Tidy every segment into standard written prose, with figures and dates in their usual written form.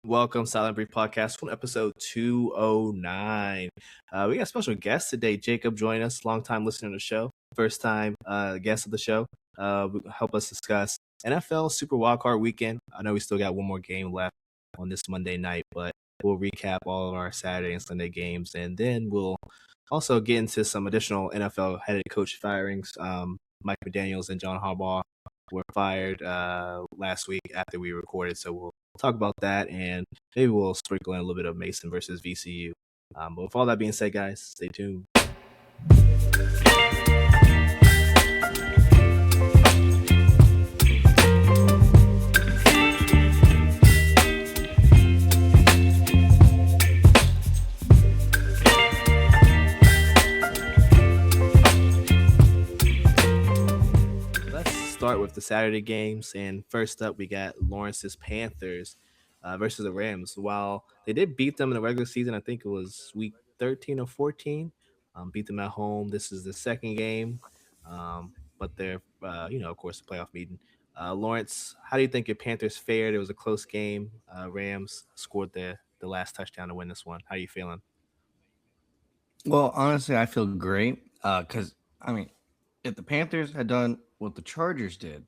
Welcome, Silent Brief Podcast, from episode 209. We got a special guest today, Jacob, joining us, longtime listener to the show, first time guest of the show. Help us discuss NFL Super-Wildcard weekend. I know we still got one more game left on this Monday night, but we'll recap all of our Saturday and Sunday games, and then we'll also get into some additional NFL head coach firings. Mike McDaniels and John Harbaugh were fired last week after we recorded, so we'll talk about that, and maybe we'll sprinkle in a little bit of Mason versus VCU. But with all that being said, guys, stay tuned. Start with the Saturday games, and first up we got Lawrence's Panthers versus the Rams. While they did beat them in the regular season, I think it was week 13 or 14, beat them at home. This is the second game, but they're of course, the playoff meeting. Lawrence, how do you think your Panthers fared? It was a close game. Rams scored the last touchdown to win this one. How are you feeling? Well, honestly, I feel great because if the Panthers had done what the Chargers did,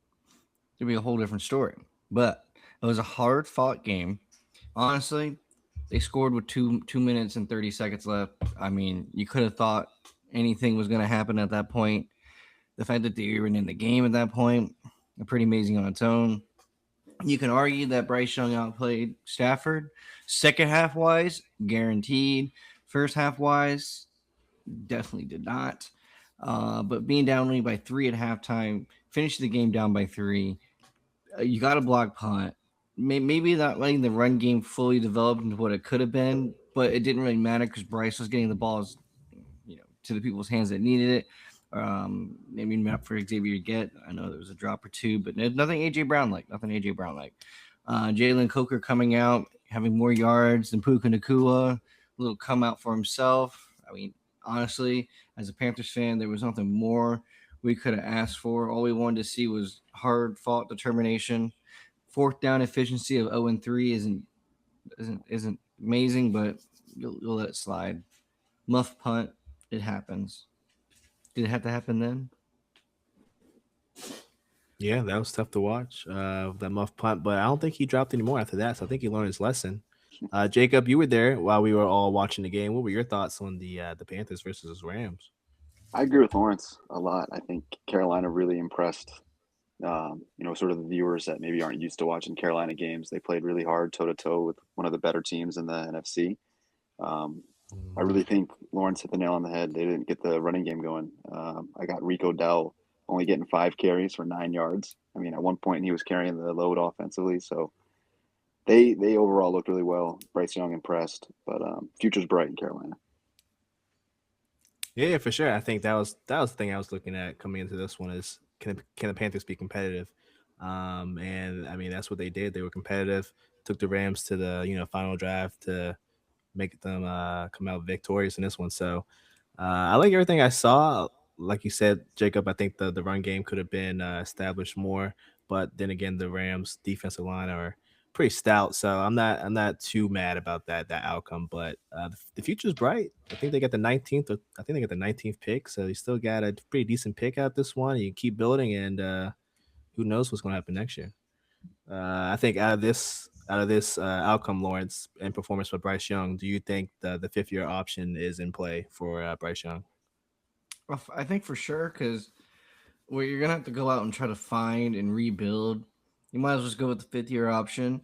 it'd be a whole different story. But it was a hard fought game. Honestly, they scored with 2 minutes and 30 seconds left. I mean, you could have thought anything was going to happen at that point. The fact that they were in the game at that point, pretty amazing on its own. You can argue that Bryce Young outplayed Stafford. Second half wise, guaranteed. First half wise, definitely did not. But being down only by 3 at halftime, finished the game down by 3. You got a block punt. Maybe not letting the run game fully develop into what it could have been, but it didn't really matter because Bryce was getting the balls, to the people's hands that needed it. Maybe not for Xavier to get. I know there was a drop or two, but nothing AJ Brown like. Jalen Coker coming out, having more yards than Puka Nacua. A little come out for himself. I mean, honestly, as a Panthers fan, there was nothing more we could have asked for. All we wanted to see was hard fought determination. Fourth down efficiency of 0-3 isn't amazing, but you'll let it slide. Muff punt, it happens. Did it have to happen then? Yeah, that was tough to watch, that muff punt, but I don't think he dropped any more after that, so I think he learned his lesson. Jacob, you were there while we were all watching the game. What were your thoughts on the Panthers versus the Rams? I agree with Lawrence a lot. I think Carolina really impressed, sort of the viewers that maybe aren't used to watching Carolina games. They played really hard toe-to-toe with one of the better teams in the NFC. I really think Lawrence hit the nail on the head. They didn't get the running game going. I got Rico Dell only getting 5 carries for 9 yards. I mean, at one point he was carrying the load offensively. So they overall looked really well. Bryce Young impressed, but future's bright in Carolina. Yeah, for sure. I think that was the thing I was looking at coming into this one is can the Panthers be competitive? And I mean that's what they did. They were competitive. Took the Rams to the final drive to make them come out victorious in this one. So I like everything I saw. Like you said, Jacob, I think the run game could have been established more, but then again, the Rams defensive line are pretty stout, so I'm not too mad about that outcome. But the future's bright. I think they got the 19th. I think they got the 19th pick, so you still got a pretty decent pick out this one. You keep building, and who knows what's going to happen next year. I think out of this outcome, Lawrence, and performance for Bryce Young, do you think the 5th-year option is in play for Bryce Young? Well, I think for sure because you're gonna have to go out and try to find and rebuild. You might as well just go with the 5th-year option.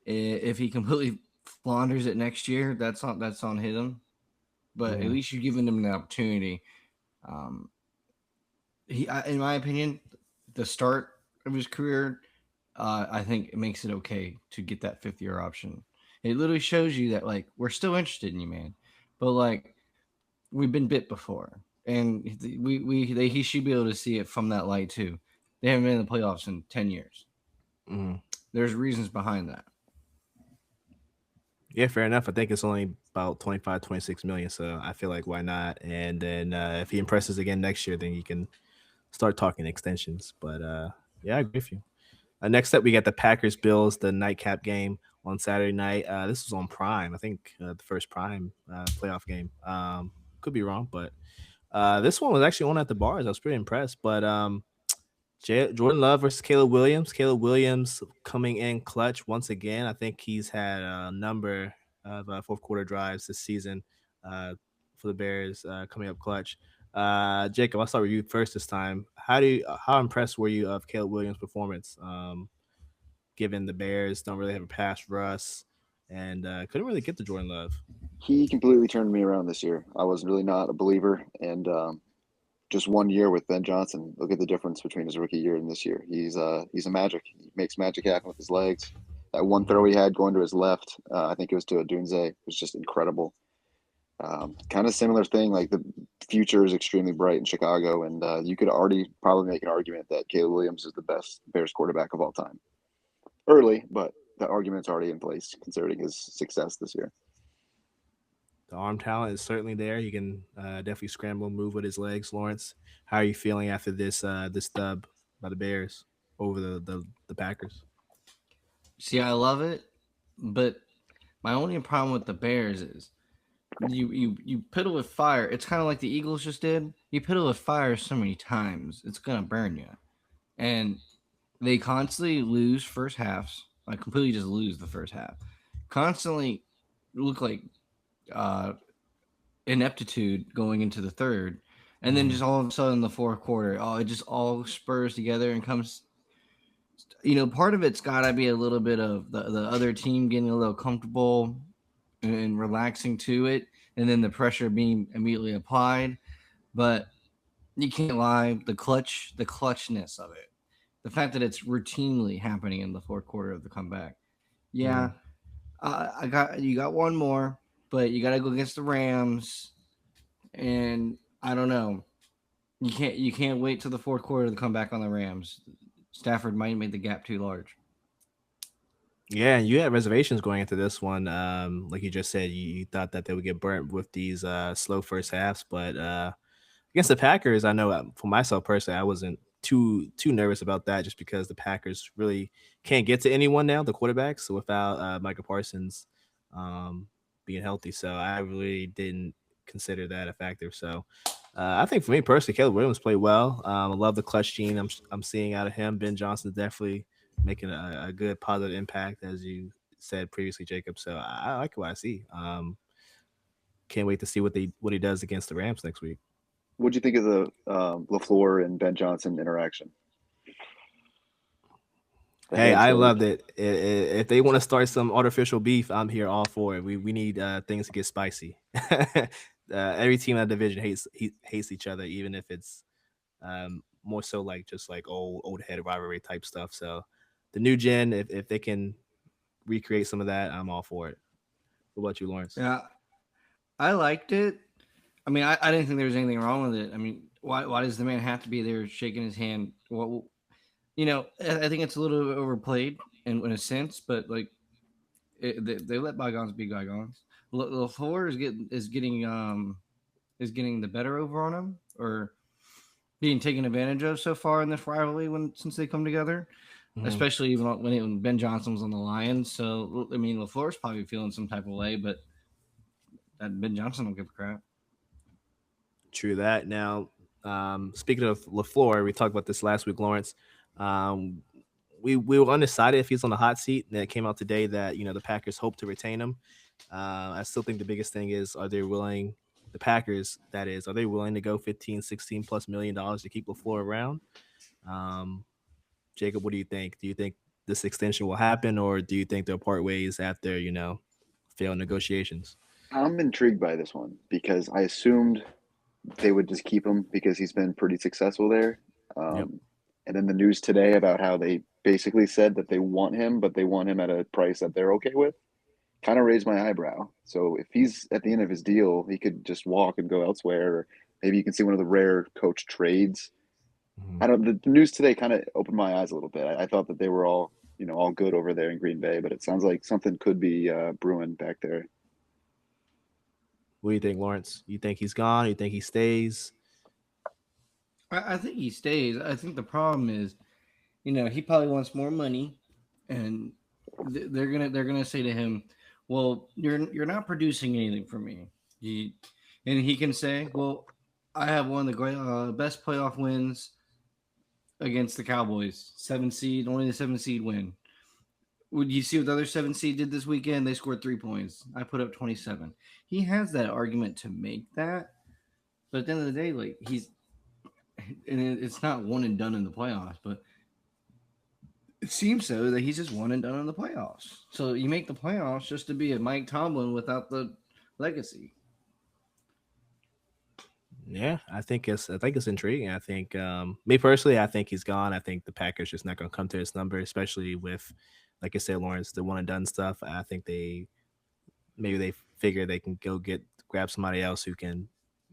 If he completely flounders it next year, that's on him. But at least you're giving him the opportunity. In my opinion, the start of his career, I think it makes it okay to get that 5th-year option. It literally shows you that we're still interested in you, man. But we've been bit before, and he should be able to see it from that light too. They haven't been in the playoffs in 10 years. Mm-hmm. There's reasons behind that. Yeah, fair enough. I think it's only about 25, 26 million. So I feel like why not? And then if he impresses again next year, then you can start talking extensions. But yeah, I agree with you. Next up, we got the Packers Bills, the nightcap game. on Saturday night. This was on Prime, I think, the first Prime playoff game. Could be wrong, but this one was actually on at the bars. I was pretty impressed. But Jordan Love versus Caleb Williams. Caleb Williams coming in clutch once again. I think he's had a number of fourth quarter drives this season for the Bears coming up clutch. Jacob, I'll start with you first this time. How impressed were you of Caleb Williams' performance? Given the Bears don't really have a pass rush and couldn't really get to Jordan Love. He completely turned me around this year. I was really not a believer, and just 1 year with Ben Johnson. Look at the difference between his rookie year and this year. He's a magic. He makes magic happen with his legs. That one throw he had going to his left, I think it was to Adunze, was just incredible. Kind of similar thing. Like the future is extremely bright in Chicago, and you could already probably make an argument that Caleb Williams is the best Bears quarterback of all time. Early, but the argument's already in place considering his success this year. The arm talent is certainly there. He can definitely scramble and move with his legs. Lawrence, how are you feeling after this dub by the Bears over the Packers? See, I love it, but my only problem with the Bears is you piddle with fire. It's kind of like the Eagles just did. You piddle with fire so many times, it's gonna burn you. And they constantly lose first halves. Like completely just lose the first half. Constantly look like uh, ineptitude going into the third, and then just all of a sudden the fourth quarter, it just all spurs together and comes. Part of it's got to be a little bit of the other team getting a little comfortable and relaxing to it, and then the pressure being immediately applied. But you can't lie, the clutchness of it, the fact that it's routinely happening in the fourth quarter of the comeback. Yeah, Mm. you got one more, but you got to go against the Rams, and I don't know. You can't wait till the fourth quarter to come back on the Rams. Stafford might make the gap too large. Yeah, and you had reservations going into this one. Like you just said, you thought that they would get burnt with these slow first halves, but against the Packers, I know for myself personally, I wasn't too nervous about that, just because the Packers really can't get to anyone now, the quarterbacks, without Micah Parsons um, being healthy. So I really didn't consider that a factor. So I think for me personally, Caleb Williams played well. I love the clutch gene I'm seeing out of him. Ben Johnson definitely making a good positive impact, as you said previously, Jacob. So I like what I see. Can't wait to see what he does against the Rams next week. What do you think of the LaFleur and Ben Johnson interaction? The Hey, I handshake. loved it. If they want to start some artificial beef, I'm here all for it. We need things to get spicy. Every team in that division hates each other, even if it's more so like just like old head rivalry type stuff. So the new gen, if they can recreate some of that, I'm all for it. What about you, Lawrence? Yeah, I liked it. I mean, I didn't think there was anything wrong with it. I mean, why does the man have to be there shaking his hand? Well, I think it's a little overplayed in a sense, but like they let bygones be bygones. LaFleur is getting the better over on him, or being taken advantage of so far in this rivalry since they come together, Mhm. especially even when Ben Johnson was on the Lions. So I mean, LaFleur's probably feeling some type of way, but that Ben Johnson don't give a crap. True that. Now, speaking of Lafleur, we talked about this last week, Lawrence. Um, we were undecided if he's on the hot seat, and it came out today that the Packers hope to retain him. I still think the biggest thing is, are they willing? The Packers, that is, are they willing to go 15, 16 plus $1 million to keep Lafleur around? Um, Jacob, what do you think? Do you think this extension will happen, or do you think they'll part ways after failed negotiations? I'm intrigued by this one because I assumed they would just keep him because he's been pretty successful there. Yep. And then the news today about how they basically said that they want him, but they want him at a price that they're okay with, kind of raised my eyebrow. So if he's at the end of his deal, he could just walk and go elsewhere. Or maybe you can see one of the rare coach trades. Mhm. I don't. The news today kind of opened my eyes a little bit. I thought that they were all good over there in Green Bay, but it sounds like something could be brewing back there. What do you think, Lawrence? You think he's gone? You think he stays? I think he stays. I think the problem is, he probably wants more money, and they're gonna say to him, "Well, you're not producing anything for me." And he can say, "Well, I have one of the best playoff wins against the Cowboys, 7 seed, only the 7 seed win." Would you see what the other 7 seed did this weekend? They scored 3 points. I put up 27. He has that argument to make that, but at the end of the day, like it's not one and done in the playoffs, but it seems so that he's just one and done in the playoffs. So you make the playoffs just to be a Mike Tomlin without the legacy. Yeah, I think it's intriguing. I think me personally, I think he's gone. I think the Packers just not going to come to his number, especially with, like I said, Lawrence, the one and done stuff. I think they figure they can grab somebody else who can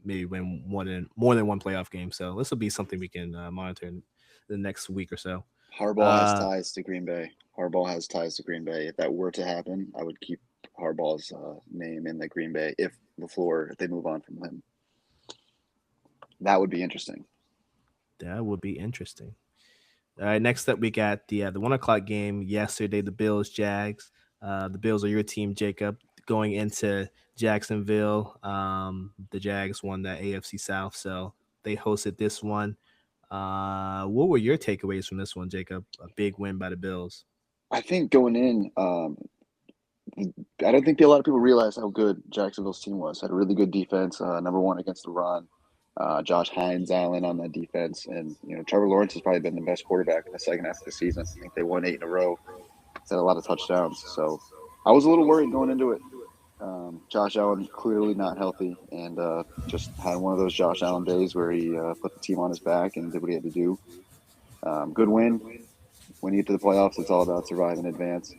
maybe win more than one playoff game. So this will be something we can monitor in the next week or so. Harbaugh has ties to Green Bay. Harbaugh has ties to Green Bay. If that were to happen, I would keep Harbaugh's name in the Green Bay if they move on from him. That would be interesting. That would be interesting. All right, next up we got the 1 o'clock game yesterday. The Bills Jags. The Bills are your team, Jacob, going into Jacksonville. The Jags won the AFC South, so they hosted this one. What were your takeaways from this one, Jacob? A big win by the Bills. I think going in, I don't think a lot of people realize how good Jacksonville's team was. Had a really good defense, number one against the run. Josh Hines Allen on that defense, and Trevor Lawrence has probably been the best quarterback in the second half of the season. I think they won 8 in a row. He's had a lot of touchdowns, so I was a little worried going into it. Josh Allen clearly not healthy, and just had one of those Josh Allen days where he put the team on his back and did what he had to do. Good win. When you get to the playoffs, it's all about survive in advance.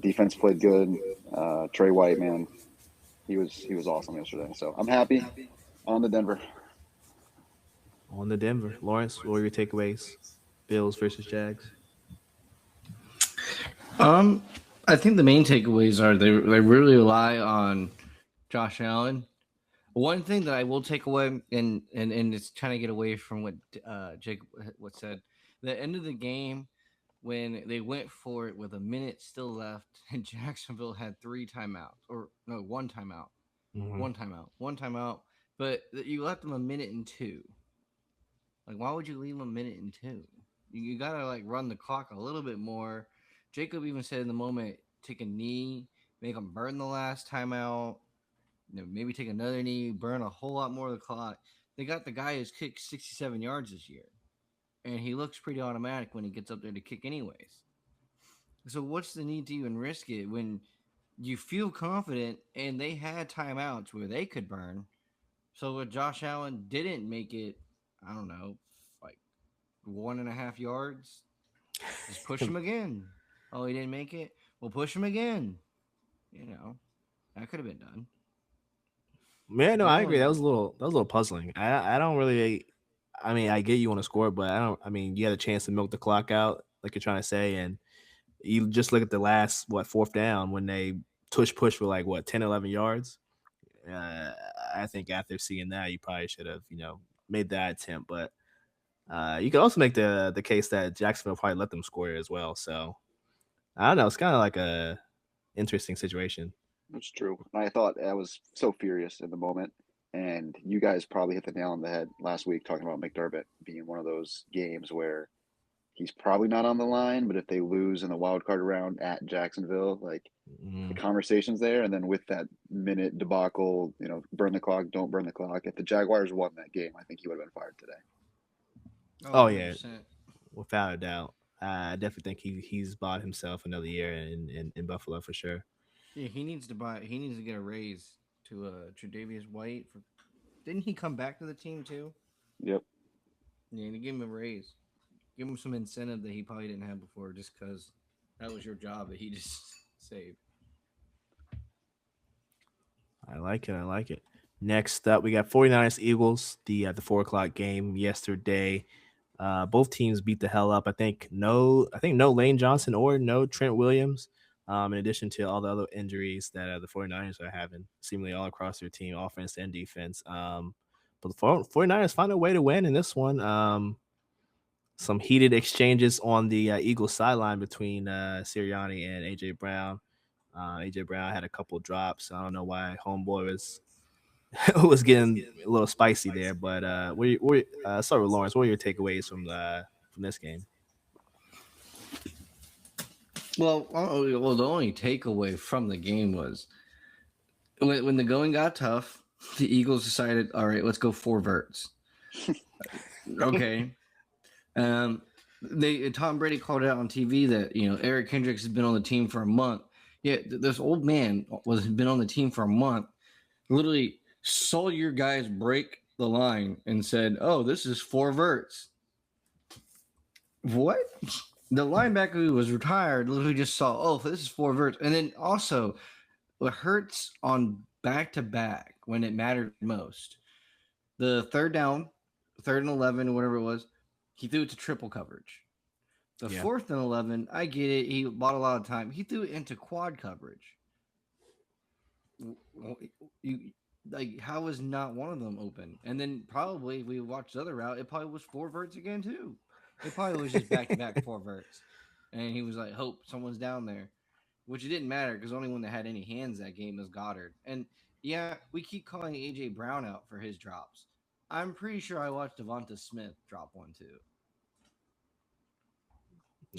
Defense played good. Trey White, man, he was awesome yesterday. So I'm happy. On the Denver. Lawrence, what were your takeaways? Bills versus Jags. I think the main takeaways are they really rely on Josh Allen. One thing that I will take away, and it's trying to get away from what Jake said, the end of the game when they went for it with a minute still left, and Jacksonville had 3 timeouts, or no, 1 timeout, Mm-hmm. one timeout, but you left them a minute and 2. Like, why would you leave them a minute and 2? You gotta like run the clock a little bit more. Jacob even said in the moment, take a knee, make them burn the last timeout. Maybe take another knee, burn a whole lot more of the clock. They got the guy who's kicked 67 yards this year, and he looks pretty automatic when he gets up there to kick anyways. So what's the need to even risk it when you feel confident and they had timeouts where they could burn? So if Josh Allen didn't make it, I don't know, like 1.5 yards, just push him again. Oh, he didn't make it? We'll push him again. That could have been done. Yeah, no, I agree. That was a little puzzling. I don't really. I mean, I get you want to score, but I don't. I mean, you had a chance to milk the clock out, like you're trying to say, and you just look at the last 4th down when they push for like 10, 11 yards. I think after seeing that, you probably should have made that attempt. But you could also make the case that Jacksonville probably let them score as well. So I don't know. It's kind of like a interesting situation. That's true. I thought I was so furious in the moment, and you guys probably hit the nail on the head last week talking about McDermott being one of those games where he's probably not on the line, but if they lose in the wild card round at Jacksonville, like the conversation's there. And then with that minute debacle, burn the clock, don't burn the clock. If the Jaguars won that game, I think he would have been fired today. Oh yeah, without a doubt. I definitely think he's bought himself another year in Buffalo for sure. Yeah, he needs to get a raise to Tre'Davious White. Didn't he come back to the team too? Yep. Yeah, to give him a raise. Give him some incentive that he probably didn't have before just because that was your job that he just saved. I like it. Next up, we got 49ers Eagles, the 4 o'clock game yesterday. Both teams beat the hell up. I think no Lane Johnson or no Trent Williams. In addition to all the other injuries that the 49ers are having, seemingly all across their team, offense and defense. But the 49ers found a way to win in this one. some heated exchanges on the Eagles sideline between Sirianni and AJ Brown. AJ Brown had a couple drops. I don't know why homeboy was was getting a little spicy there, but start with Lawrence. What are your takeaways from this game? Well, the only takeaway from the game was when the going got tough, the Eagles decided, all right, let's go 4 verts. Okay. Tom Brady called it out on TV that Eric Kendricks has been on the team for a month. Yeah, this old man has been on the team for a month. Literally saw your guys break the line and said, "Oh, this is 4 verts." What? The linebacker who was retired literally just saw, "Oh, this is 4 verts," and then also it hurts on back to back when it mattered most. The third down, 3rd and 11, whatever it was, he threw it to triple coverage. The 4th and 11, I get it. He bought a lot of time. He threw it into quad coverage. How was not one of them open? And then probably if we watched the other route, it probably was 4 verts again too. It probably was just back to back 4 verts. And he was like, "Hope someone's down there," which it didn't matter because the only one that had any hands that game was Goddard. And yeah, we keep calling AJ Brown out for his drops. I'm pretty sure I watched Devonta Smith drop one too.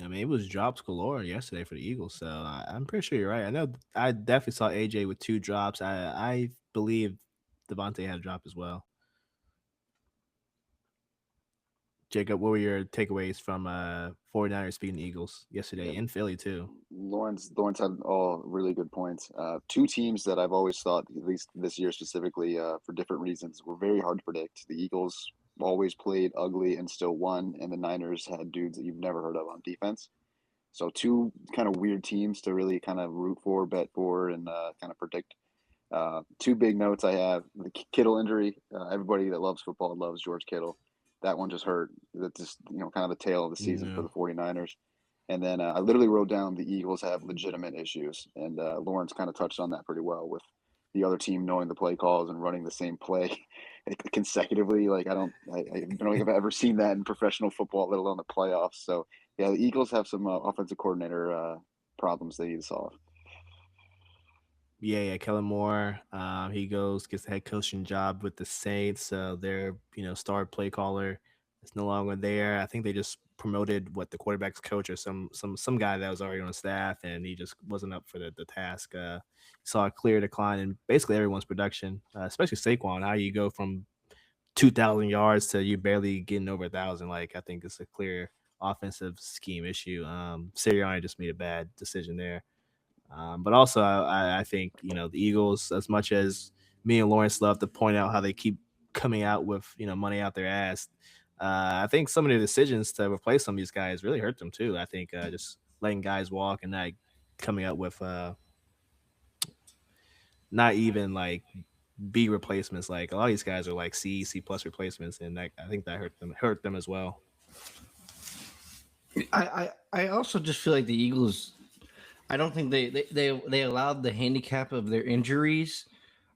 I mean, it was drops galore yesterday for the Eagles, so I'm pretty sure you're right. I know I definitely saw AJ with 2 drops. I believe Devontae had a drop as well. Jacob, what were your takeaways from 49ers beating the Eagles yesterday in Philly too? Lawrence had all really good points. 2 teams that I've always thought, at least this year specifically, for different reasons, were very hard to predict. The Eagles always played ugly and still won, and the Niners had dudes that you've never heard of on defense. So 2 kind of weird teams to really kind of root for, bet for, and kind of predict. 2 big notes I have: the Kittle injury. Everybody that loves football loves George Kittle. That one just hurt. That's just kind of the tail of the season for the 49ers. And then I literally wrote down the Eagles have legitimate issues, and Lawrence kind of touched on that pretty well with the other team knowing the play calls and running the same play consecutively. Like I don't think I've ever seen that in professional football, let alone the playoffs. So yeah, the Eagles have some offensive coordinator problems they need to solve. Yeah, Kellen Moore. He gets the head coaching job with the Saints. So their star play caller is no longer there. I think they just promoted the quarterback's coach or some guy that was already on staff, and he just wasn't up for the task. Saw a clear decline in basically everyone's production, especially Saquon. How you go from 2,000 yards to you barely getting over 1,000? Like I think it's a clear offensive scheme issue. Sirianni just made a bad decision there. But also, I think the Eagles, as much as me and Lawrence love to point out how they keep coming out with money out their ass, I think some of the decisions to replace some of these guys really hurt them too. I think just letting guys walk and not coming up with not even like B replacements. Like a lot of these guys are like C plus replacements, and I think that hurt them as well. I also just feel like the Eagles. I don't think they allowed the handicap of their injuries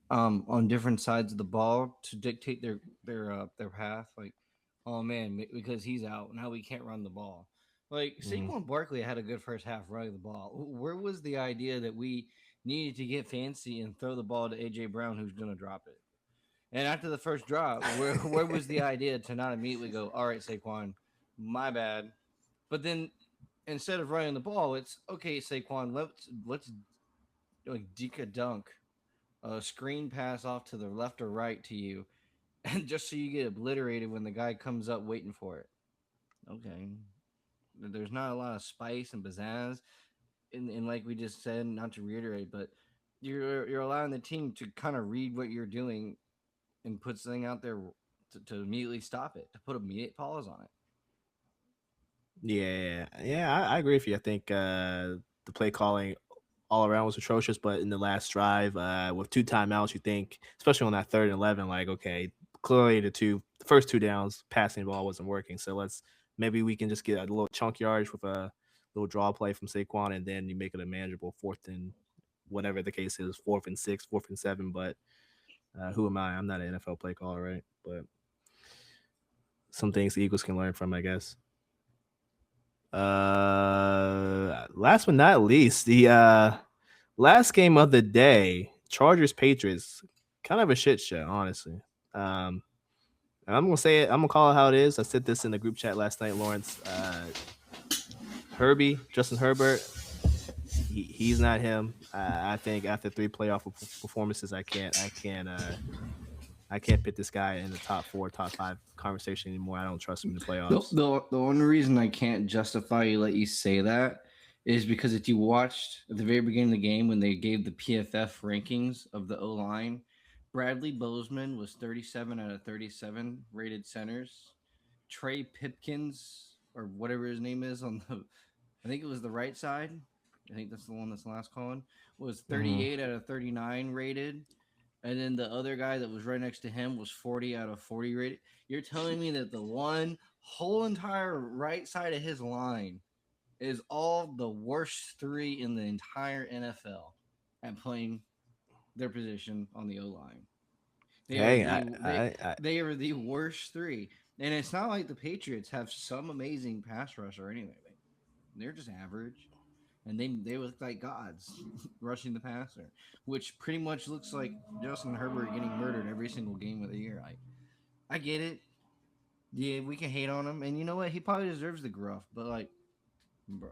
on different sides of the ball to dictate their path. Like, oh man, because he's out now, we can't run the ball. Like Saquon Barkley had a good first half running the ball. Where was the idea that we needed to get fancy and throw the ball to AJ Brown, who's going to drop it? And after the first drop, where was the idea to not immediately go, all right, Saquon, my bad. But then instead of running the ball, it's okay, Saquon, let's like deke a dunk, a screen pass off to the left or right to you, and just so you get obliterated when the guy comes up waiting for it. Okay. There's not a lot of spice and pizzazz, and like we just said, not to reiterate, but you're allowing the team to kind of read what you're doing and put something out there to immediately stop it, to put immediate pause on it. Yeah, I agree with you. I think the play calling all around was atrocious, but in the last drive, with 2 timeouts, you think, especially on that 3rd and 11, like, okay, clearly the first 2 downs, passing the ball wasn't working. So maybe we can just get a little chunk yardage with a little draw play from Saquon, and then you make it a manageable 4th and whatever the case is, 4th and 6, 4th and 7. But who am I? I'm not an NFL play caller, right? But some things the Eagles can learn from, I guess. Last but not least, the last game of the day, Chargers Patriots, kind of a shit show, honestly. And I'm gonna say it. I'm gonna call it how it is. I said this in the group chat last night, Lawrence. Justin Herbert, he's not him. I think after 3 playoff performances, I can't put this guy in the top 4, top 5 conversation anymore. I don't trust him in the playoffs. The only reason I can't justify you let you say that is because if you watched at the very beginning of the game when they gave the PFF rankings of the O line, Bradley Bozeman was 37 out of 37 rated centers. Trey Pipkins or whatever his name is on the, I think it was the right side. I think that's the one that's last calling was 38 out of 39 rated. And then the other guy that was right next to him was 40 out of 40 rated. You're telling me that the one whole entire right side of his line is all the worst 3 in the entire NFL at playing their position on the O line. They are the worst 3. And it's not like the Patriots have some amazing pass rush or anything. They're just average. And they look like gods rushing the passer, which pretty much looks like Justin Herbert getting murdered every single game of the year. I get it. Yeah, we can hate on him, and you know what? He probably deserves the gruff, but like, bro,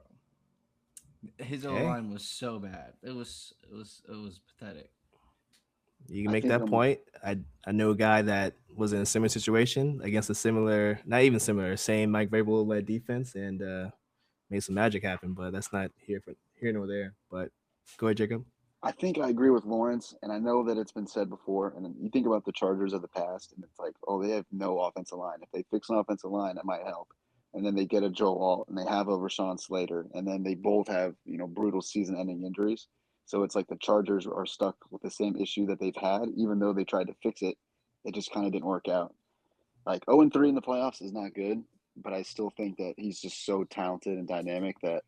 his O Hey, line was so bad. It was pathetic. you can I make think that point. I know a guy that was in a similar situation against a similar, not even similar, same Mike Vrabel led defense, and made some magic happen. But that's not here nor there. But go ahead, Jacob. I think I agree with Lawrence, and I know that it's been said before. And you think about the Chargers of the past, and it's like, oh, they have no offensive line. If they fix an offensive line, that might help. And then they get a Joe Alt, and they have a Rashawn Slater, and then they both have brutal season-ending injuries. So it's like the Chargers are stuck with the same issue that they've had, even though they tried to fix it. It just kind of didn't work out. Like 0-3 in the playoffs is not good, but I still think that he's just so talented and dynamic that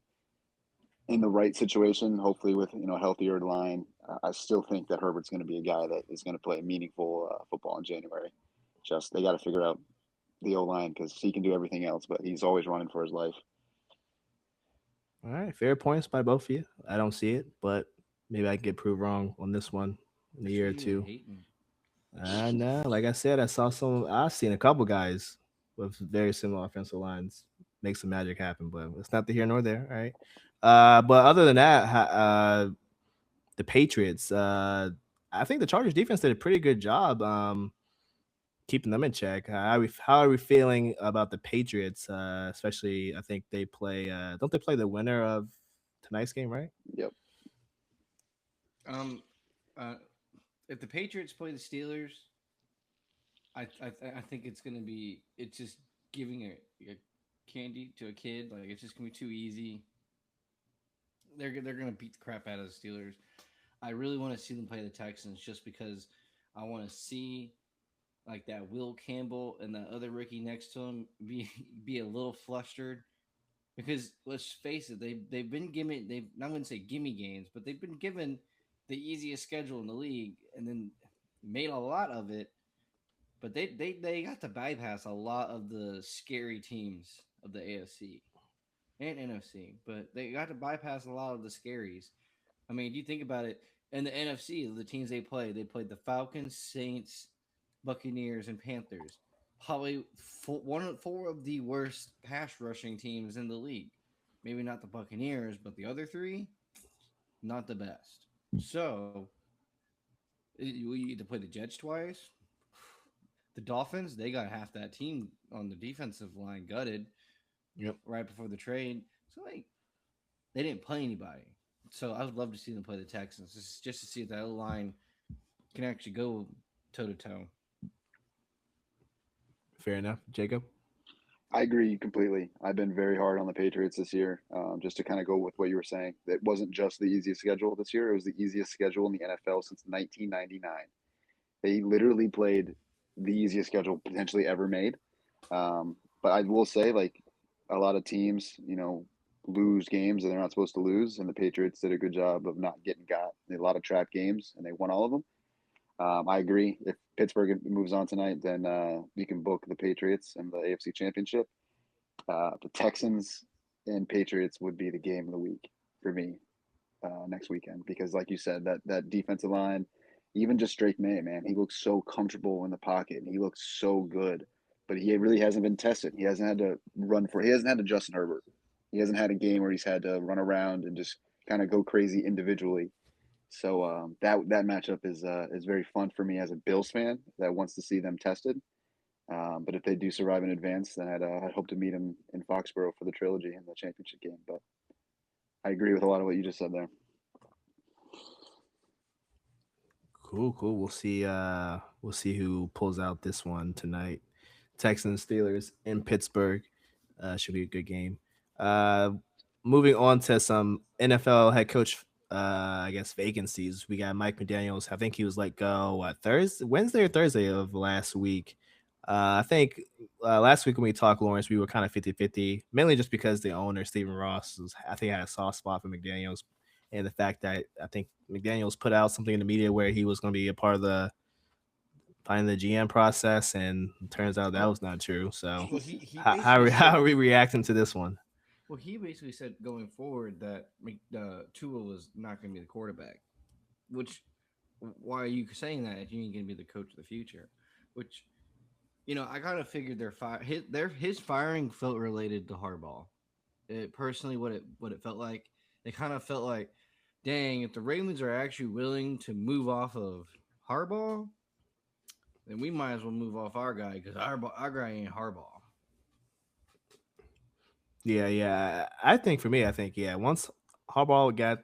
in the right situation, hopefully with a healthier line, I still think that Herbert's going to be a guy that is going to play meaningful football in January. Just they got to figure out the O line because he can do everything else, but he's always running for his life. All right, fair points by both of you. I don't see it, but maybe I can get proved wrong on this one in a That's year why or you two. hating. Nah, like I said, I've seen a couple guys with very similar offensive lines make some magic happen, but it's not the here nor there. All right. But other than that, the Patriots, I think the Chargers defense did a pretty good job keeping them in check. How are we feeling about the Patriots? Especially, I think they play. Don't they play the winner of tonight's game, right? Yep. Um, uh, if the Patriots play the Steelers, I think it's gonna be it's just giving a candy to a kid. Like it's just gonna be too easy. They're gonna beat the crap out of the Steelers. I really want to see them play the Texans just because I want to see like that Will Campbell and that other rookie next to him be a little flustered because let's face it, they've been given they've not going to say gimme games, but they've been given the easiest schedule in the league and then made a lot of it. But they got to bypass a lot of the scary teams of the AFC and NFC, but they got to bypass a lot of the scaries. I mean, if you think about it, in the NFC, the teams they played the Falcons, Saints, Buccaneers, and Panthers. Probably four of the worst pass rushing teams in the league. Maybe not the Buccaneers, but the other 3, not the best. So, you either play the Jets twice. The Dolphins, they got half that team on the defensive line gutted Yep. right before the trade. So, like, they didn't play anybody. So I would love to see them play the Texans just to see if that line can actually go toe to toe. Fair enough, Jacob. I agree completely. I've been very hard on the Patriots this year. Just to kind of go with what you were saying, it wasn't just the easiest schedule this year; it was the easiest schedule in the NFL since 1999. They literally played the easiest schedule potentially ever made. But I will say, like a lot of teams, lose games that they're not supposed to lose, and the Patriots did a good job of not getting got. They had a lot of trap games, and they won all of them. I agree. If Pittsburgh moves on tonight, then you can book the Patriots and the AFC Championship. The Texans, and Patriots would be the game of the week for me next weekend because, like you said, that defensive line, even just Drake May, man, he looks so comfortable in the pocket and he looks so good, but he really hasn't been tested. He hasn't had to run for. He hasn't had to Justin Herbert. He hasn't had a game where he's had to run around and just kind of go crazy individually. So that matchup is very fun for me as a Bills fan that wants to see them tested. But if they do survive in advance, then I'd hope to meet him in Foxborough for the trilogy in the championship game. But I agree with a lot of what you just said there. Cool, cool. We'll see who pulls out this one tonight. Texans Steelers in Pittsburgh. Should be a good game. Uh Moving on to some NFL head coach I guess vacancies. We got Mike McDaniels. I think he was let go Thursday, Wednesday or Thursday of last week. I think last week when we talked, Lawrence, we were kind of 50-50, mainly just because the owner, Stephen Ross, was, I think, had a soft spot for McDaniels. And the fact that I think McDaniels put out something in the media where he was going to be a part of the finding the GM process, and it turns out that was not true. So, Well, he how, basically how said. are we reacting to this one? Well, he basically said going forward that Tua was not going to be the quarterback. Which, why are you saying that if you ain't going to be the coach of the future? Which, I kind of figured his firing felt related to Harbaugh. Personally, what it felt like, it kind of felt like, dang, if the Ravens are actually willing to move off of Harbaugh, then we might as well move off our guy because our guy ain't Harbaugh. Yeah, yeah. I think for me, I think yeah. Once Harbaugh got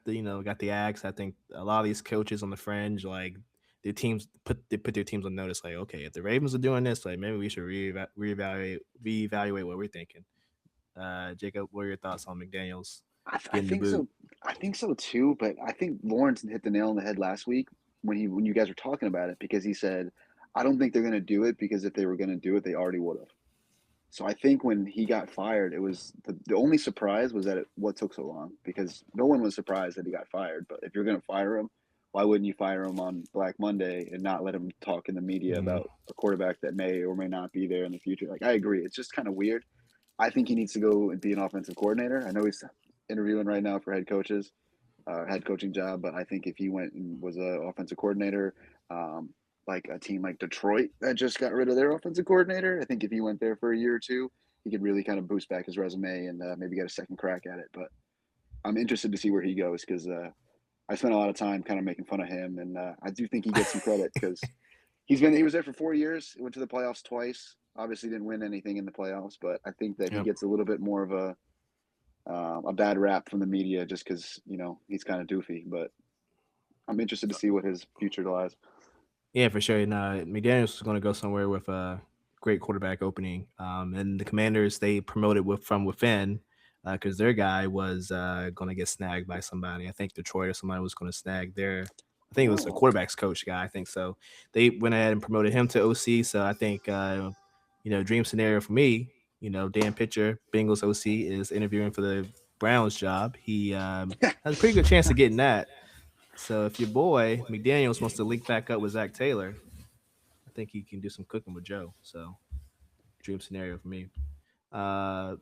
got the axe, I think a lot of these coaches on the fringe, like the teams put their teams on notice. Like, okay, if the Ravens are doing this, like maybe we should reevaluate what we're thinking. Jacob, what are your thoughts on McDaniel's I getting the think boot? so. I think so too. But I think Lawrence hit the nail on the head last week when you guys were talking about it because he said, "I don't think they're going to do it because if they were going to do it, they already would have." So I think when he got fired, it was the only surprise was that what took so long because no one was surprised that he got fired. But if you're going to fire him, why wouldn't you fire him on Black Monday and not let him talk in the media Mm, about a quarterback that may or may not be there in the future? Like I agree, it's just kind of weird. I think he needs to go and be an offensive coordinator. I know he's interviewing right now for head coaching job, but I think if he went and was an offensive coordinator, like a team like Detroit that just got rid of their offensive coordinator, I think if he went there for a year or two, he could really kind of boost back his resume and maybe get a second crack at it. But I'm interested to see where he goes because I spent a lot of time kind of making fun of him, and I do think he gets some credit because he was there for 4 years, went to the playoffs twice. Obviously, didn't win anything in the playoffs, but I think that he yep. gets a little bit more of a bad rap from the media just because he's kind of doofy. But I'm interested to see what his future lies. Yeah, for sure. And McDaniel's is going to go somewhere with a great quarterback opening. And the Commanders, they promoted from within because their guy was going to get snagged by somebody. I think Detroit or somebody was going to snag their. I think it was the Oh, quarterbacks coach guy. I think so. They went ahead and promoted him to OC. So I think dream scenario for me. Dan Pitcher, Bengals OC, is interviewing for the Browns job. He has a pretty good chance of getting that. So if your boy McDaniels wants to link back up with Zach Taylor, I think he can do some cooking with Joe. So dream scenario for me. Uh,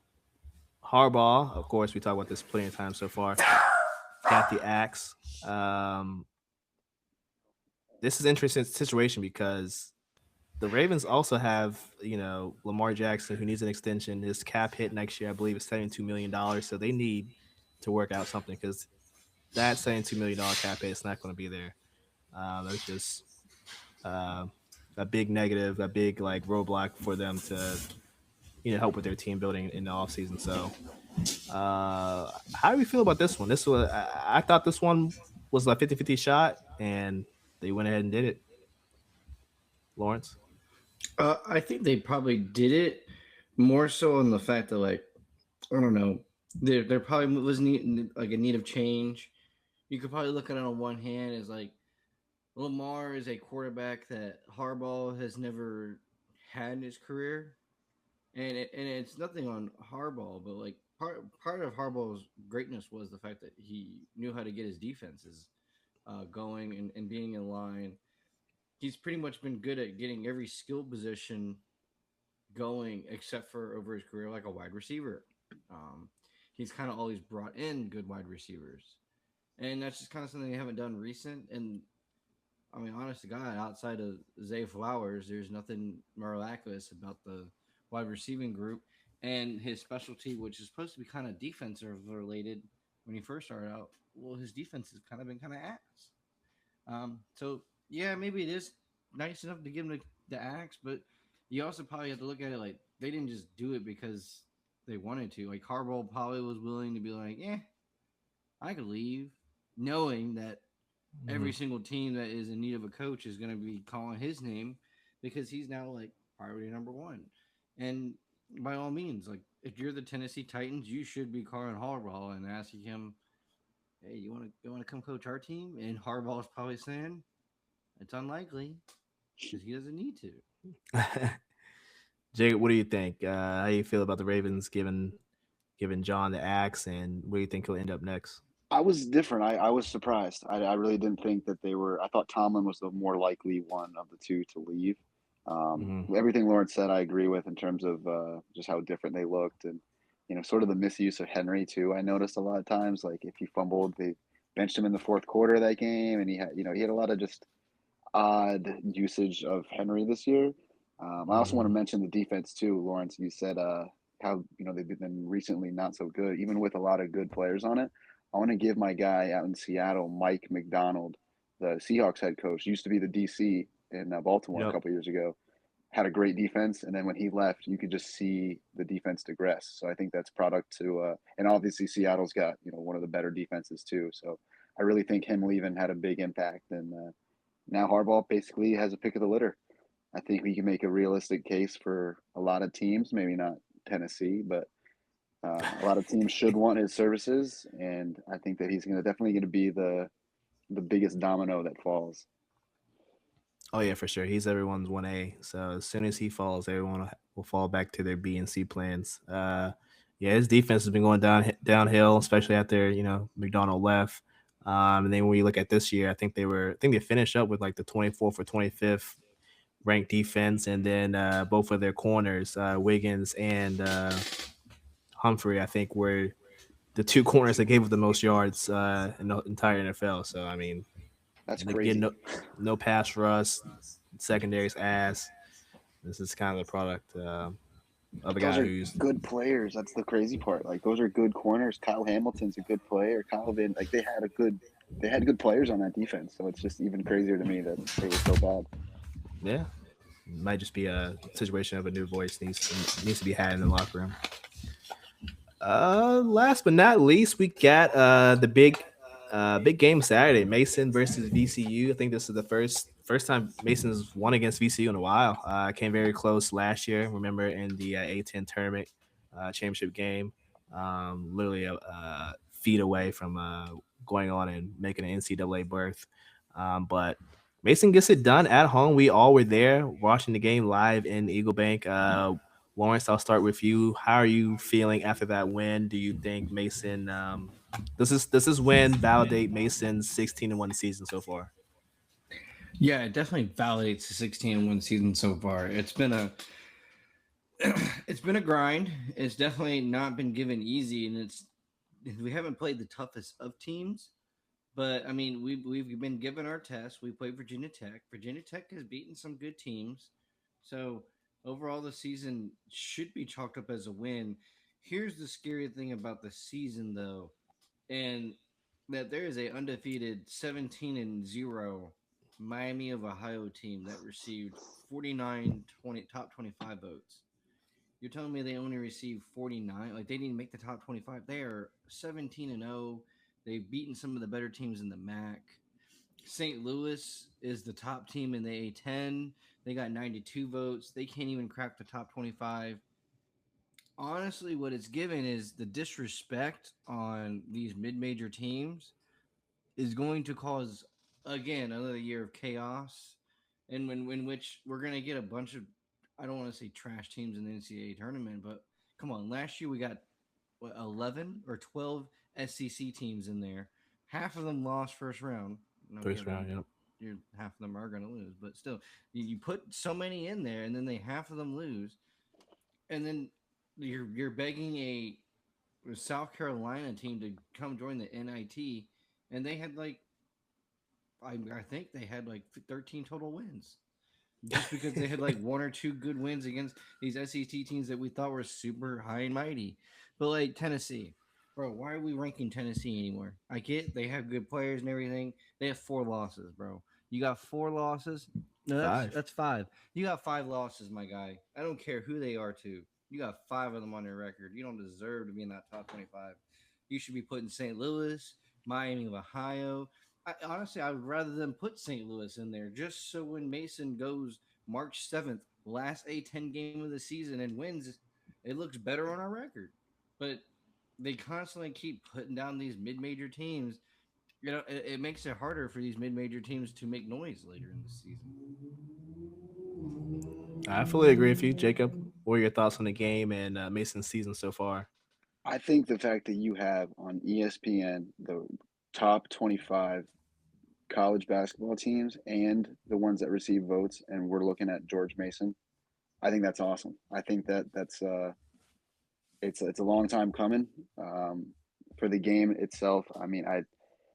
Harbaugh, of course, we talked about this plenty of times so far. Got the axe. This is an interesting situation because the Ravens also have, Lamar Jackson who needs an extension. His cap hit next year, I believe, is $72 million. So they need to work out something because that $72 million cap hit is not going to be there. That's just uh, a big negative, a big like roadblock for them to help with their team building in the offseason. So how do we feel about this one? I thought this one was a 50-50 shot, and they went ahead and did it. Lawrence. I think they probably did it more so on the fact that, like, I don't know, there probably was like a need of change. You could probably look at it on one hand as like Lamar is a quarterback that Harbaugh has never had in his career, and it's nothing on Harbaugh, but like part of Harbaugh's greatness was the fact that he knew how to get his defenses going and being in line. He's pretty much been good at getting every skill position going except for over his career like a wide receiver. Um, he's kind of always brought in good wide receivers, and that's just kind of something they haven't done recent. And I mean, honest to God, outside of Zay Flowers, there's nothing miraculous about the wide receiving group and his specialty, which is supposed to be kind of defensive related when he first started out. Well, his defense has kind of been kind of ass. So yeah, maybe it is nice enough to give him the axe, but you also probably have to look at it like they didn't just do it because they wanted to. Like Harbaugh probably was willing to be like, yeah, I could leave, knowing that every Mhm. single team that is in need of a coach is going to be calling his name because he's now like priority number one. And by all means, like if you're the Tennessee Titans, you should be calling Harbaugh and asking him, "Hey, you want to come coach our team?" And Harbaugh's probably saying, "It's unlikely because he doesn't need to." Jacob, what do you think? How do you feel about the Ravens giving John the axe, and where do you think he'll end up next? I was different. I was surprised. I really didn't think that they were. I thought Tomlin was the more likely one of the two to leave. Hmm. Everything Lawrence said, I agree with in terms of just how different they looked, and sort of the misuse of Henry too. I noticed a lot of times, like if he fumbled, they benched him in the fourth quarter of that game, and he had a lot of just odd usage of Henry this year. I also want to Hmm. mention the defense too, Lawrence. You said how they've been recently not so good, even with a lot of good players on it. I want to give my guy out in Seattle, Mike McDonald, the Seahawks head coach, used to be the DC in Baltimore a Yep. couple years ago. Had a great defense, and then when he left, you could just see the defense digress. So I think that's product to, and obviously Seattle's got one of the better defenses too. So I really think him leaving had a big impact, and now Harbaugh basically has a pick of the litter. I think we can make a realistic case for a lot of teams, maybe not Tennessee, but a lot of teams should want his services, and I think that he's definitely going to be the biggest domino that falls. Oh yeah, for sure. He's everyone's 1A. So as soon as he falls, everyone will fall back to their B and C plans. Yeah, his defense has been going downhill, especially after McDonald left. And then when you look at this year, I think they finished up with like the 24th or 25th ranked defense, and then both of their corners, Wiggins and Humphrey, I think were the two corners that gave up the most yards in the entire NFL. So I mean, That's and again, crazy. no pass rush, secondary's ass. This is kind of the product of a But those guy are who's good players. That's the crazy part. Like those are good corners. Kyle Hamilton's a good player. Calvin, like they had good players on that defense. So it's just even crazier to me that they were so bad. yeah. Might just be a situation of a new voice needs to be had in the locker room. Last but not least, we got the big game Saturday, Mason versus VCU. I think this is the first time Mason's won against VCU in a while. Came very close last year. Remember in the A10 tournament championship game, literally a feet away from going on and making an NCAA berth. But Mason gets it done at home. We all were there watching the game live in Eagle Bank. Lawrence, I'll start with you. How are you feeling after that win? Do you think Mason does this win validate Mason's 16-1 season so far? Yeah, it definitely validates the 16-1 season so far. It's been a grind. It's definitely not been given easy, and we haven't played the toughest of teams. But I mean, we've been given our test. We played Virginia Tech. Virginia Tech has beaten some good teams, so overall the season should be chalked up as a win. Here's the scary thing about the season, though, and that there is a undefeated 17-0 Miami of Ohio team that received 49 20 top 25 votes. You're telling me they only received 49? Like they didn't make the top 25. They are 17-0. They've beaten some of the better teams in the MAC. St. Louis is the top team in the A10. They got 92 votes. They can't even crack the top 25. Honestly, what it's given is the disrespect on these mid-major teams is going to cause again another year of chaos, and when in which we're going to get a bunch of, I don't want to say trash teams in the NCAA tournament, but come on, last year we got 11 or 12 SEC teams in there. Half of them lost first round. No First round, kidding. yep. Half of them are going to lose, but still, you put so many in there, and then half of them lose, and then you're begging a South Carolina team to come join the NIT, and they had like I think they had like 13 total wins, just because they had like one or two good wins against these SEC teams that we thought were super high and mighty. But like Tennessee, bro, why are we ranking Tennessee anymore? I get they have good players and everything. They have 4 losses, bro. You got 4 losses. No, that's 5. that's 5. You got 5 losses, my guy. I don't care who they are to. You got 5 of them on your record. You don't deserve to be in that top 25. You should be putting St. Louis, Miami of Ohio. Honestly, I would rather them put St. Louis in there just so when Mason goes March 7th, last A10 game of the season and wins, it looks better on our record. But they constantly keep putting down these mid-major teams. It makes it harder for these mid-major teams to make noise later in the season. I fully agree with you, Jacob. What are your thoughts on the game and Mason's season so far? I think the fact that you have on ESPN the top 25 college basketball teams and the ones that receive votes, and we're looking at George Mason, I think that's awesome. I think that's it's a long time coming for the game itself. I mean,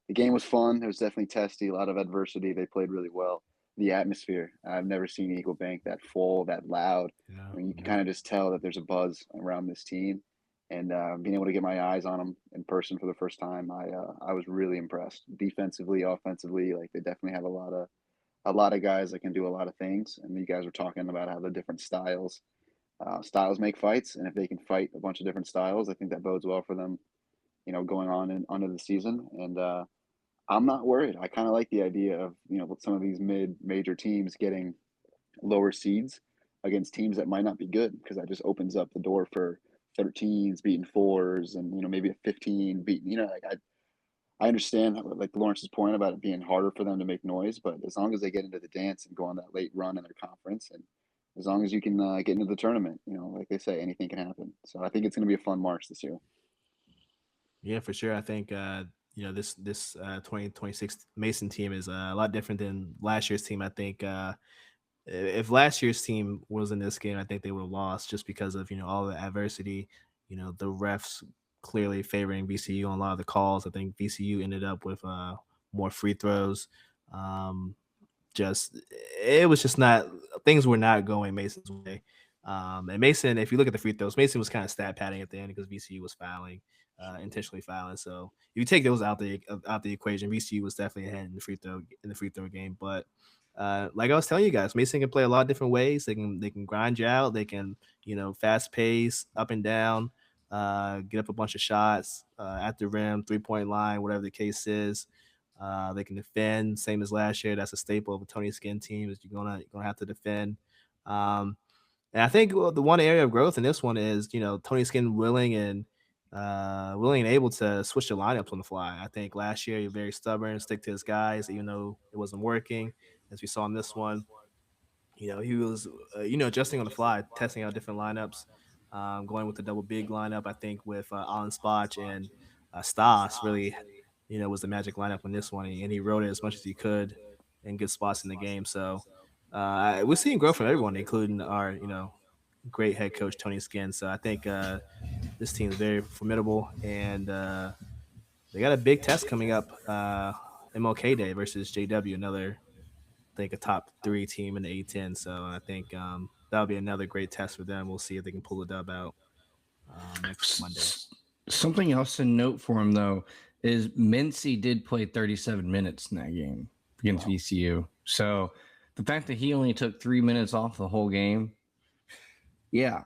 the game was fun. It was definitely testy, a lot of adversity. They played really well. The atmosphere, I've never seen Eagle Bank that full, that loud. Yeah, I mean, you can yeah. kind of just tell that there's a buzz around this team. And being able to get my eyes on them in person for the first time, I was really impressed. Defensively, offensively, like they definitely have a lot of guys that can do a lot of things. And you guys were talking about how the different styles make fights, and if they can fight a bunch of different styles, I think that bodes well for them. Going on and under the season, and I'm not worried. I kind of like the idea of with some of these major teams getting lower seeds against teams that might not be good, because that just opens up the door for 13s beating fours, and maybe a 15 beating. Like I understand like Lawrence's point about it being harder for them to make noise, but as long as they get into the dance and go on that late run in their conference, and as long as you can get into the tournament, like they say, anything can happen. So I think it's going to be a fun March this year. Yeah, for sure. I think this 2026 Mason team is a lot different than last year's team. I think if last year's team was in this game, I think they would have lost just because of all the adversity. The refs clearly favoring VCU on a lot of the calls. I think VCU ended up with more free throws. Um, just it was just not things were not going Mason's way. And Mason, if you look at the free throws, Mason was kind of stat padding at the end because VCU was fouling, intentionally fouling. So if you take those out the equation, VCU was definitely ahead in the free throw game. But like I was telling you guys, Mason can play a lot of different ways. They can grind you out. They can fast pace, up and down, get up a bunch of shots at the rim, 3-point line, whatever the case is. They can defend, same as last year. That's a staple of a Tony Skin team. Is you're gonna have to defend. Um, and I think the one area of growth in this one is Tony Skin willing and able to switch the lineups on the fly. I think last year you're very stubborn, stick to his guys, even though it wasn't working, as we saw in this one. He was, adjusting on the fly, testing out different lineups, going with the double big lineup. I think with Alan Spach and Stas really, was the magic lineup on this one, and he wrote it as much as he could in good spots in the game. So we're seeing growth from everyone, including our, great head coach Tony Skinn. So I think this team is very formidable, and they got a big test coming up, MLK Day versus JW, another think a top 3 team in the A10. So I think that'll be another great test for them. We'll see if they can pull the dub out next Monday. Something else to note for him though is Mincy did play 37 minutes in that game against VCU. So the fact that he only took 3 minutes off the whole game, yeah,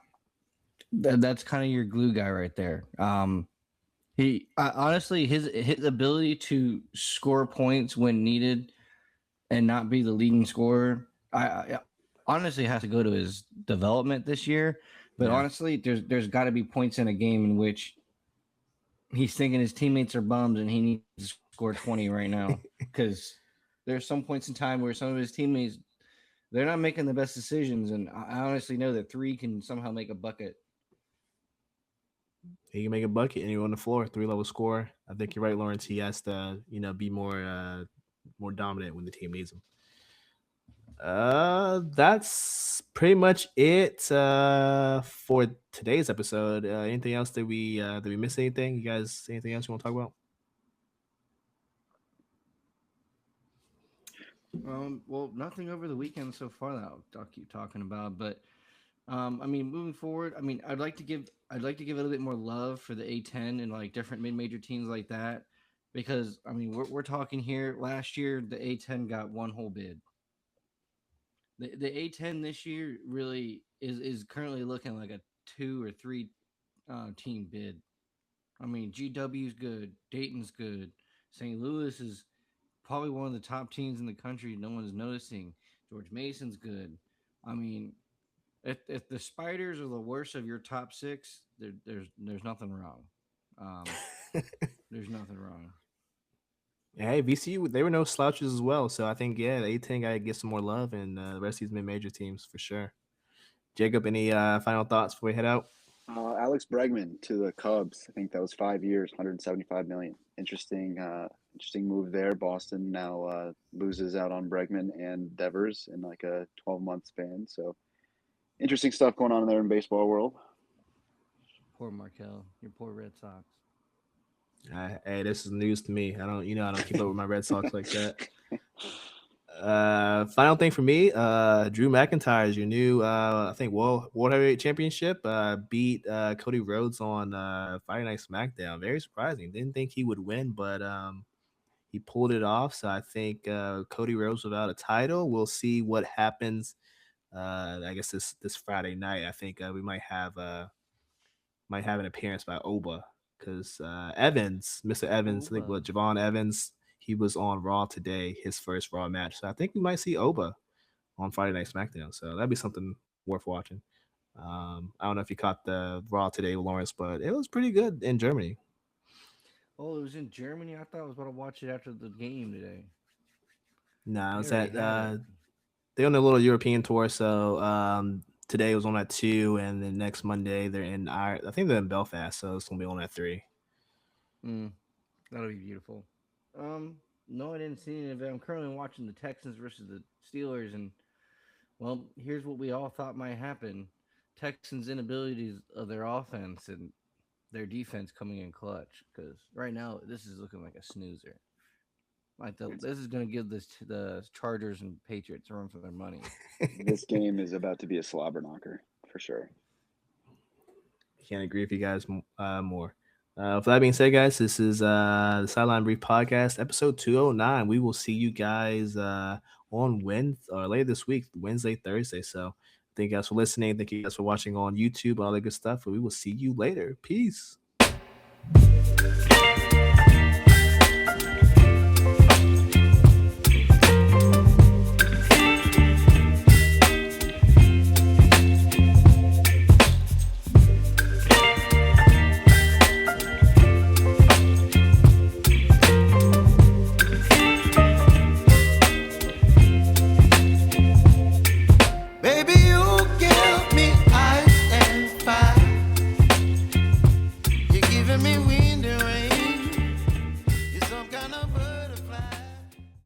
that's kind of your glue guy right there. He honestly his ability to score points when needed and not be the leading scorer, I honestly has to go to his development this year. But Yeah. honestly, there's got to be points in a game in which he's thinking his teammates are bums and he needs to score 20 right now, because there's some points in time where some of his teammates, they're not making the best decisions, and I honestly know that 3 can somehow make a bucket. He can make a bucket anywhere on the floor, 3 level scorer. I think you're right, Lawrence. He has to, be more dominant when the team needs him. That's pretty much it for today's episode. Anything else that we miss? Anything? You guys? Anything else you want to talk about? Well, nothing over the weekend so far that I'll keep talking about, but moving forward, I'd like to give a little bit more love for the A10 and like different mid-major teams like that, because we're talking here. Last year, the A10 got one whole bid. The A10 this year really is currently looking like a 2 or 3 team bid. GW's good, Dayton's good, St. Louis is probably one of the top teams in the country. No one's noticing. George Mason's good. I mean, if the Spiders are the worst of your top 6, there's nothing wrong. There's nothing wrong. Hey, VCU, they were no slouches as well. So I think, yeah, the A10 got to get some more love, and the rest of these mid-major teams for sure. Jacob, any final thoughts before we head out? Alex Bregman to the Cubs. I think that was 5 years, 175 million. Interesting move there. Boston now loses out on Bregman and Devers in like a 12-month span. So interesting stuff going on there in baseball world. Poor Markel, your poor Red Sox. Hey, this is news to me. I don't keep up with my Red Sox like that. Final thing for me, Drew McIntyre is your new, I think, World Heavyweight Championship. Beat Cody Rhodes on Friday Night SmackDown. Very surprising. Didn't think he would win, but he pulled it off. So I think Cody Rhodes without a title. We'll see what happens. I guess this Friday night. I think we might have an appearance by Oba, because Mr. Evans, I think Javon Evans, he was on Raw today, his first Raw match. So I think we might see Oba on Friday Night SmackDown. So that'd be something worth watching. I don't know if you caught the Raw today, Lawrence, but it was pretty good in Germany. Oh, it was in Germany? I thought I was about to watch it after the game today. No, it was at they're on a little European tour. So today was on at 2, and then next Monday they're in I think they're in Belfast, so it's gonna be on at 3. That'll be beautiful. No, I didn't see any of it. I'm currently watching the Texans versus the Steelers, and well, here's what we all thought might happen: Texans' inabilities of their offense and their defense coming in clutch. Because right now, this is looking like a snoozer. This is going to give the Chargers and Patriots a run for their money. This game is about to be a slobber knocker for sure. Can't agree with you guys more. With that being said, guys, this is the Sideline Brief Podcast, episode 209. We will see you guys on Wednesday or later this week, Wednesday, Thursday. So thank you guys for listening. Thank you guys for watching on YouTube and all that good stuff. And we will see you later. Peace.